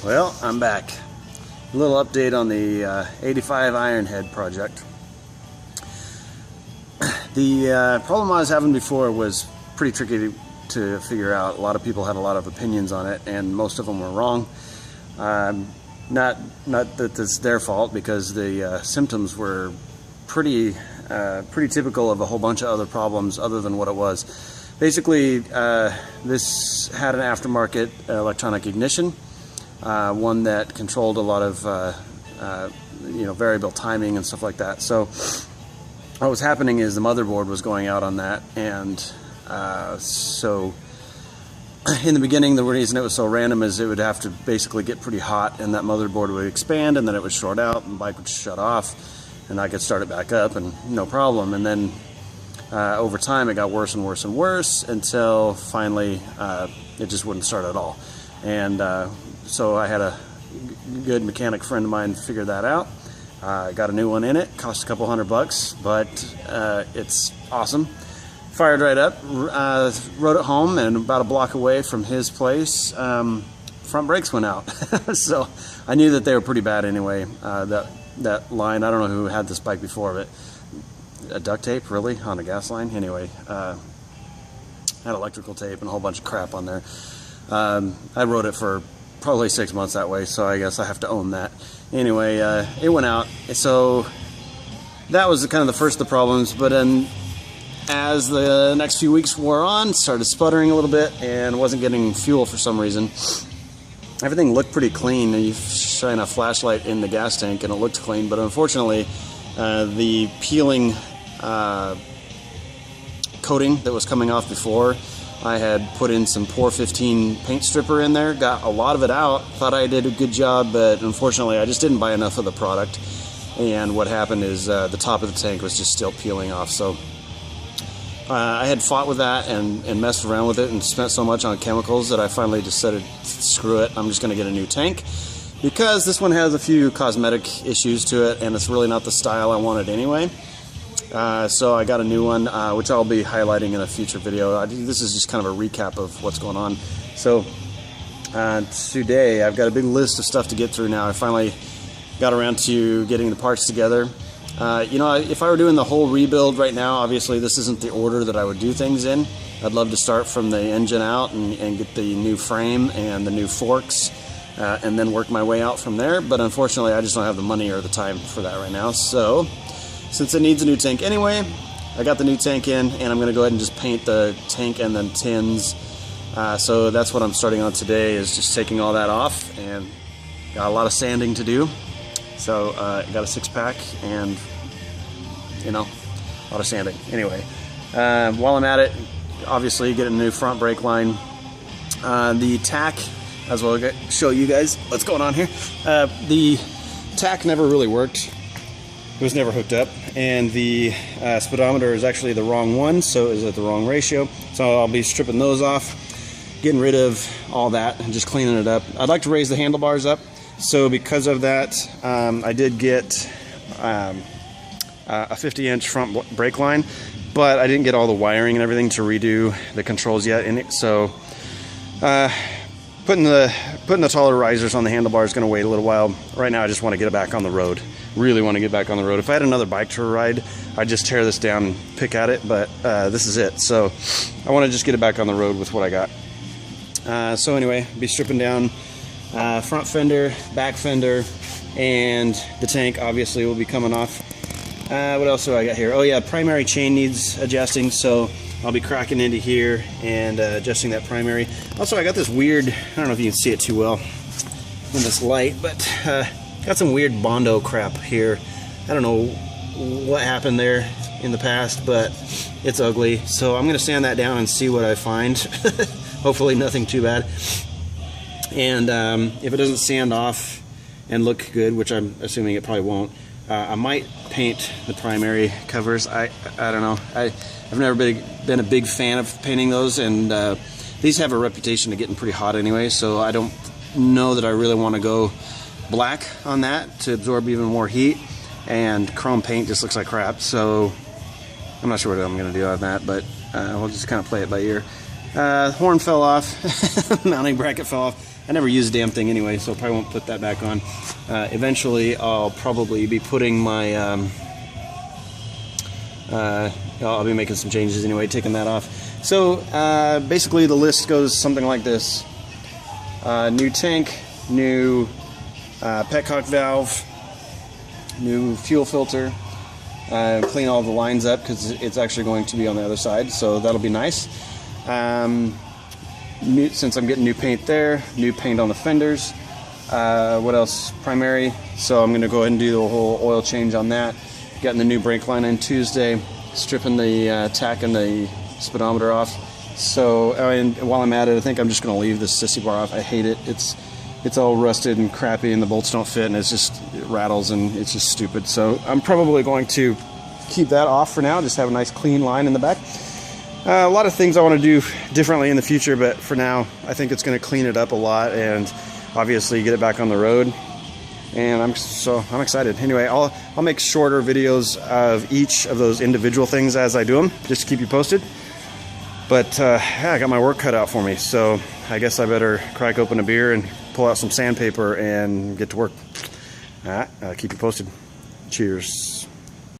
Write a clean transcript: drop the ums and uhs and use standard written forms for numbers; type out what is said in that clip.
Well, I'm back. A little update on the 85 Ironhead project. The problem I was having before was pretty tricky to figure out. A lot of people had a lot of opinions on it, and most of them were wrong. Not that it's their fault, because the symptoms were pretty typical of a whole bunch of other problems other than what it was. Basically, this had an aftermarket electronic ignition, one that controlled a lot of variable timing and stuff like that. So what was happening is the motherboard was going out on that, and so in the beginning, the reason it was so random is it would have to basically get pretty hot, and that motherboard would expand, and then it would short out, and the bike would shut off, and I could start it back up, and no problem. And then over time, it got worse and worse and worse until finally it just wouldn't start at all. And so I had a good mechanic friend of mine figure that out. Got a new one in it. Cost a couple $100, but it's awesome. Fired right up, rode it home, and about a block away from his place, front brakes went out. So I knew that they were pretty bad anyway. That line, I don't know who had this bike before, but a duct tape, really, on a gas line? Anyway, had electrical tape and a whole bunch of crap on there. I rode it for probably 6 months that way, so I guess I have to own that. Anyway, it went out, so that was kind of the first of the problems. But then as the next few weeks wore on, started sputtering a little bit and wasn't getting fuel for some reason. Everything looked pretty clean. You shine a flashlight in the gas tank and it looked clean, but unfortunately the peeling coating that was coming off before, I had put in some Pour 15 paint stripper in there, got a lot of it out, thought I did a good job, but unfortunately I just didn't buy enough of the product, and what happened is the top of the tank was just still peeling off. So I had fought with that and messed around with it and spent so much on chemicals that I finally decided, screw it, I'm just going to get a new tank, because this one has a few cosmetic issues to it and it's really not the style I wanted anyway. So I got a new one, which I'll be highlighting in a future video. This is just kind of a recap of what's going on. So today I've got a big list of stuff to get through now. I finally got around to getting the parts together. If I were doing the whole rebuild right now, obviously this isn't the order that I would do things in. I'd love to start from the engine out and get the new frame and the new forks, and then work my way out from there. But unfortunately, I just don't have the money or the time for that right now. So since it needs a new tank anyway, I got the new tank in, and I'm going to go ahead and just paint the tank and then tins. So that's what I'm starting on today, is just taking all that off, and got a lot of sanding to do. So I got a 6-pack and, a lot of sanding. Anyway, while I'm at it, obviously getting a new front brake line. The tack, as well, I'll show you guys what's going on here. The tack never really worked. It was never hooked up, and the speedometer is actually the wrong one, so it was at the wrong ratio. So I'll be stripping those off, getting rid of all that, and just cleaning it up. I'd like to raise the handlebars up. So because of that, I did get a 50-inch front brake line, but I didn't get all the wiring and everything to redo the controls yet in it. So putting the taller risers on the handlebars is going to wait a little while. Right now I just want to get it back on the road. Really want to get back on the road. If I had another bike to ride, I'd just tear this down and pick at it, but this is it. So I want to just get it back on the road with what I got. So anyway, be stripping down front fender, back fender, and the tank obviously will be coming off. What else do I got here? Oh yeah, primary chain needs adjusting, so I'll be cracking into here and adjusting that primary. Also, I got this weird, I don't know if you can see it too well in this light, but got some weird Bondo crap here. I don't know what happened there in the past, but it's ugly. So I'm going to sand that down and see what I find. Hopefully nothing too bad. And if it doesn't sand off and look good, which I'm assuming it probably won't, I might paint the primary covers. I don't know. I've never been a big fan of painting those, and these have a reputation of getting pretty hot anyway, so I don't know that I really want to go black on that to absorb even more heat, and chrome paint just looks like crap. So I'm not sure what I'm going to do on that, but we'll just kind of play it by ear. Horn fell off. Mounting bracket fell off. I never used the damn thing anyway, so I probably won't put that back on. Eventually, I'll probably be putting my... I'll be making some changes anyway, taking that off. So, basically the list goes something like this. New tank, new petcock valve, new fuel filter. Clean all the lines up because it's actually going to be on the other side, so that'll be nice. Since I'm getting new paint there, new paint on the fenders. What else? Primary. So I'm going to go ahead and do the whole oil change on that. Getting the new brake line in Tuesday. Stripping the tack and the speedometer off. So, and while I'm at it, I think I'm just going to leave this sissy bar off. I hate it. It's all rusted and crappy, and the bolts don't fit, and it rattles, and it's just stupid. So I'm probably going to keep that off for now. Just have a nice clean line in the back. A lot of things I want to do differently in the future, but for now, I think it's going to clean it up a lot, and obviously get it back on the road. And I'm excited. Anyway, I'll make shorter videos of each of those individual things as I do them, just to keep you posted. But yeah, I got my work cut out for me, so I guess I better crack open a beer and pull out some sandpaper and get to work. All right, keep you posted. Cheers.